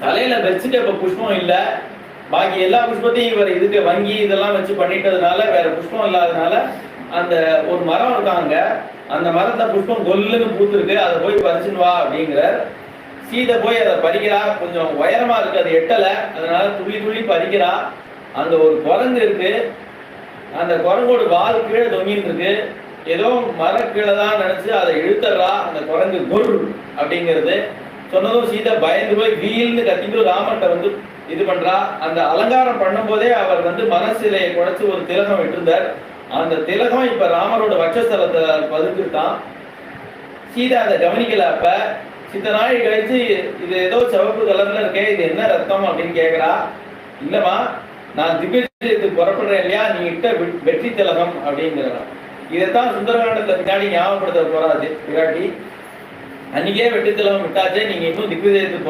தலையில வச்சுட்டு இப்ப புஷ்பம் இல்லை, பாக்கி எல்லா புஷ்பத்தையும் இவர் இதுக்கு வங்கி இதெல்லாம் வச்சு பண்ணிட்டதுனால வேற புஷ்பம் இல்லாதனால அந்த ஒரு மரம் இருக்காங்க, அந்த மரத்தை புஷ்பம் கொல்லுன்னு பூத்துருக்கு, அதை போய் பறிச்சுன்னு வா அப்படிங்கிறார். சீதை போய் அதை பறிக்கிறா, கொஞ்சம் உயரமா இருக்கு, அது எட்டலை, அதனால துள்ளி துள்ளி பறிக்கிறா. அங்க ஒரு குரங்கு இருக்கு, அந்த குரங்கோட வால் கீழே தொங்கிட்டு இருக்கு, ஏதோ மர கீழே தான் நினைச்சு அதை இழுத்துறா. அந்த குரங்கு குர் அப்படிங்கிறது சொன்னதும் சீதை பயந்து போய் வீல்னு கத்திட்டு ராமர்கிட்ட வந்து இது பண்றா. அந்த அலங்காரம் பண்ணும் போதே அவர் வந்து மனசிலையை குறைச்சு ஒரு திலகம் விட்டுருந்தார். அந்த திலகம் இப்ப ராமரோட வட்சஸ்தலத்தை பதுக்கிட்டான். சீதை அதை கவனிக்கல. அப்ப சித்த நாள் கழிச்சு இது ஏதோ சிவப்பு கலர்ல இருக்கே, இது என்ன ரத்தம் அப்படின்னு கேட்கிறா. இல்லம்மா, நான் திவ்யத்துக்கு புறப்படுறேன் இல்லையா, நீ இட்ட வெற்றி திலகம் அப்படிங்கிறான். இதைத்தான் சுந்தரகாண்டத்துல பின்னாடி ஞாபகப்படுத்த போறாது பிராட்டி. அன்னைக்கே வெற்றி திலகம் விட்டாச்சே, நீங்க இன்னும் திக்விஜயத்துக்கு